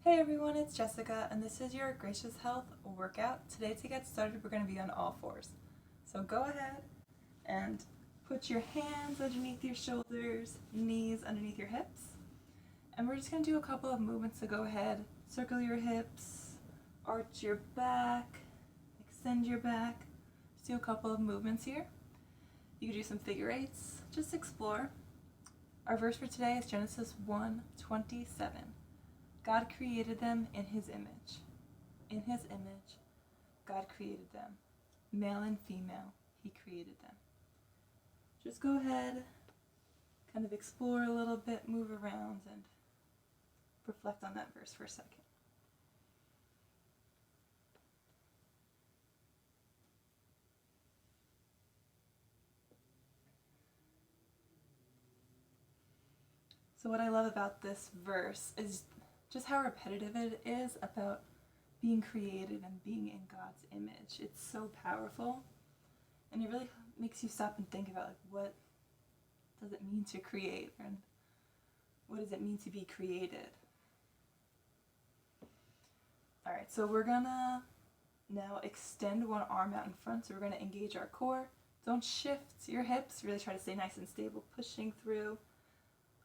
Hey everyone, it's Jessica, and this is your Gracious Health workout. Today to get started, we're going to be on all fours. So go ahead and put your hands underneath your shoulders, knees underneath your hips. And we're just going to do a couple of movements, so go ahead, circle your hips, arch your back, extend your back. Just do a couple of movements here. You can do some figure eights, just explore. Our verse for today is Genesis 1:27. God created them in His image. In His image, God created them. Male and female, He created them. Just go ahead, kind of explore a little bit, move around, and reflect on that verse for a second. So what I love about this verse is just how repetitive it is about being created and being in God's image. It's so powerful, and it really makes you stop and think about what does it mean to create, and what does it mean to be created. Alright, so we're gonna now extend one arm out in front, so we're gonna engage our core. Don't shift your hips, really try to stay nice and stable, pushing through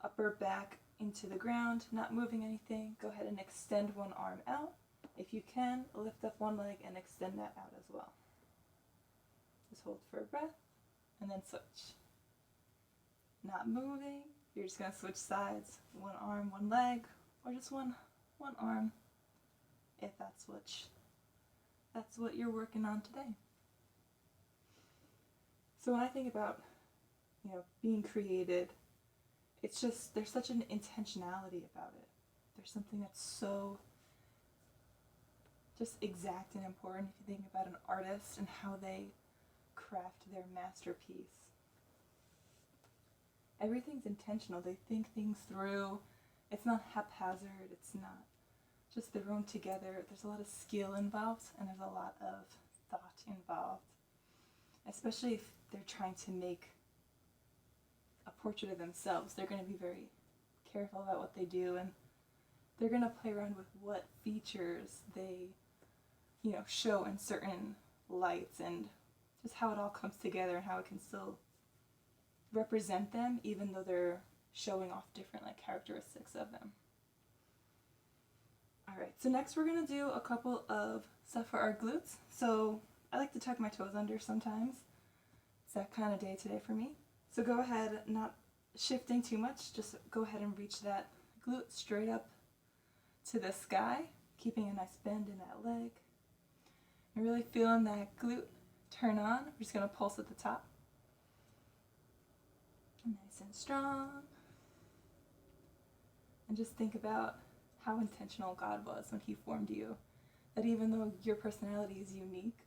upper back into the ground, not moving anything. Go ahead and extend one arm out. If you can, lift up one leg and extend that out as well. Just hold for a breath and then switch. Not moving, you're just going to switch sides. One arm, one leg, or just one arm if that's what you're working on today. So when I think about, being created, it's just, there's such an intentionality about it. There's something that's so just exact and important if you think about an artist and how they craft their masterpiece. Everything's intentional. They think things through. It's not haphazard. It's not just thrown together. There's a lot of skill involved, and there's a lot of thought involved, especially if they're trying to make a portrait of themselves. They're going to be very careful about what they do, and they're going to play around with what features they, show in certain lights, and just how it all comes together and how it can still represent them even though they're showing off different characteristics of them. Alright, so next we're going to do a couple of stuff for our glutes. So I like to tuck my toes under sometimes. It's that kind of day today for me. So go ahead, not shifting too much, just go ahead and reach that glute straight up to the sky, keeping a nice bend in that leg. You're really feeling that glute turn on. We're just going to pulse at the top. Nice and strong. And just think about how intentional God was when He formed you. That even though your personality is unique,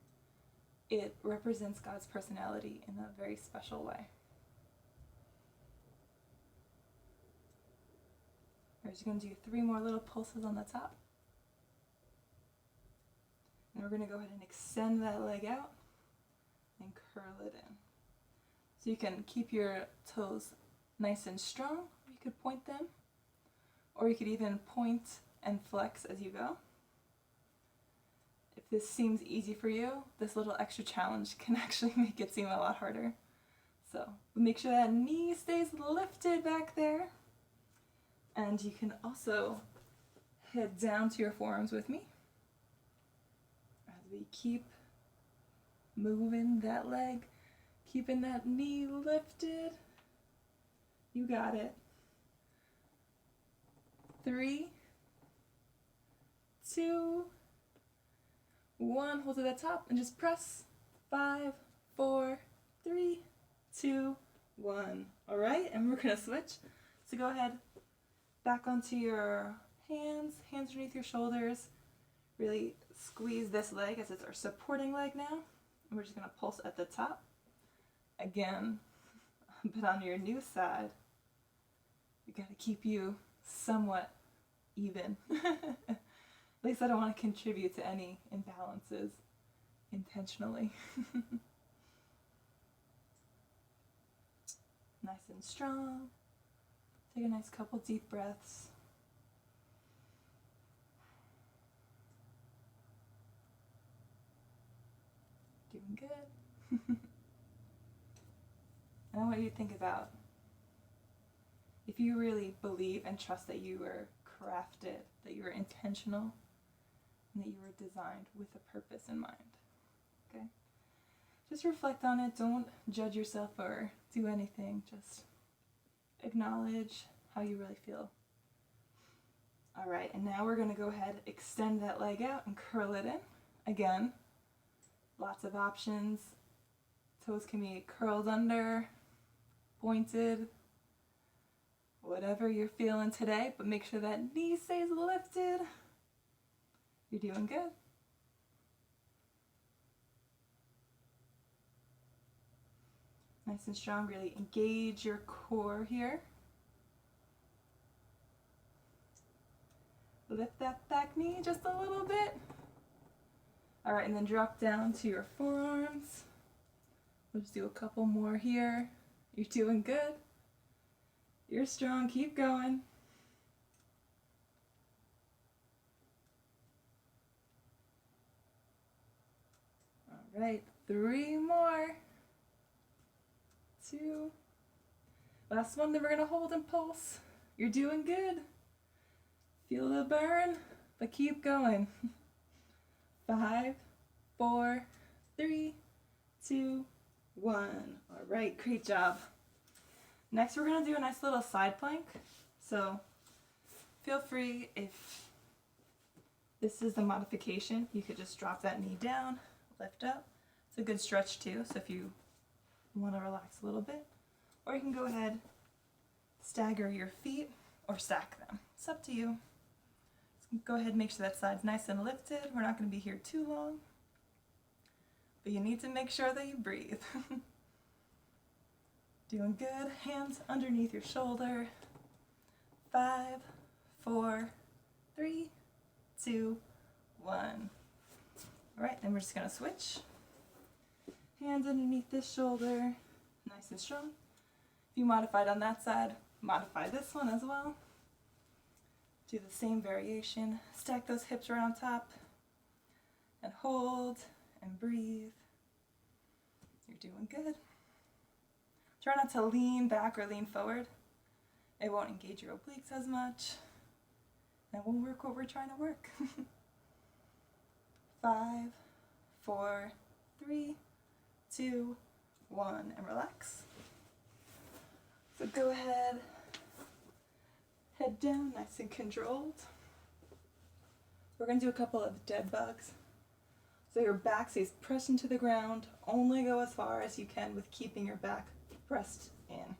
it represents God's personality in a very special way. We're just going to do 3 more little pulses on the top. And we're going to go ahead and extend that leg out and curl it in. So you can keep your toes nice and strong. You could point them, or you could even point and flex as you go. If this seems easy for you, this little extra challenge can actually make it seem a lot harder. So make sure that knee stays lifted back there. And you can also head down to your forearms with me as we keep moving that leg, keeping that knee lifted. You got it. 3, 2, 1. Hold to the top and just press. 5, 4, 3, 2, 1. All right, and we're gonna switch. So go ahead, back onto your hands underneath your shoulders. Really squeeze this leg as it's our supporting leg now. And we're just gonna pulse at the top. Again, but on your new side, you gotta keep you somewhat even. At least I don't want to contribute to any imbalances intentionally. Nice and strong. Take a nice couple deep breaths. doing good. And I want you to think about if you really believe and trust that you were crafted, that you were intentional, and that you were designed with a purpose in mind. Okay? Just reflect on it. Don't judge yourself or do anything. Just acknowledge how you really feel. All right, and now we're going to go ahead, extend that leg out and curl it in. Again, lots of options. Toes can be curled under, pointed, whatever you're feeling today, but make sure that knee stays lifted. You're doing good. Nice and strong, really engage your core here. Lift that back knee just a little bit. All right, and then drop down to your forearms. We'll just do a couple more here. You're doing good. You're strong, keep going. All right, 3 more. 2. Last one, then we're gonna hold and pulse. You're doing good. Feel the burn, but keep going. 5, 4, 3, 2, 1. All right, great job. Next, we're gonna do a nice little side plank. So feel free, if this is the modification, you could just drop that knee down, lift up. It's a good stretch too, so if you want to relax a little bit, or you can go ahead, stagger your feet or stack them. It's up to you. Just go ahead and make sure that side's nice and lifted. We're not going to be here too long, but you need to make sure that you breathe. Doing good. Hands underneath your shoulder. 5, 4, 3, 2, 1. All right, then we're just going to switch. Hands underneath this shoulder, nice and strong. If you modified on that side, modify this one as well. Do the same variation. Stack those hips right on top and hold and breathe. You're doing good. Try not to lean back or lean forward. It won't engage your obliques as much. And we'll work what we're trying to work. 5, 4, 3, 2, 1, and relax. So go ahead, head down, nice and controlled. We're going to do a couple of dead bugs. So your back stays pressed into the ground. Only go as far as you can with keeping your back pressed in.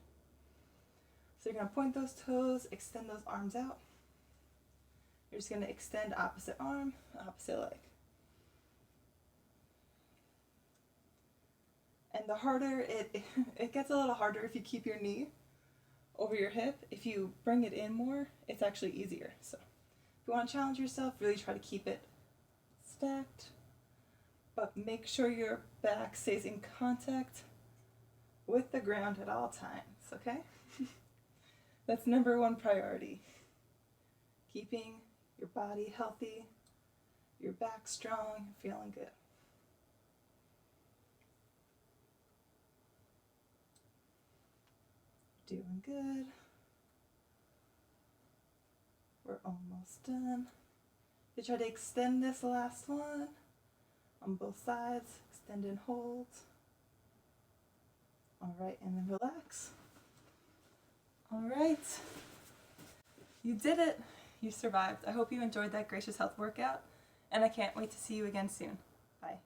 So you're going to point those toes, extend those arms out. You're just going to extend opposite arm, opposite leg. And the harder, it gets a little harder if you keep your knee over your hip. If you bring it in more, it's actually easier. So if you want to challenge yourself, really try to keep it stacked, but make sure your back stays in contact with the ground at all times, okay? That's number 1 priority. Keeping your body healthy, your back strong, feeling good. Doing good. We're almost done. You try to extend this last one on both sides. Extend and hold. All right, and then relax. All right. You did it. You survived. I hope you enjoyed that Gracious Health workout, and I can't wait to see you again soon. Bye.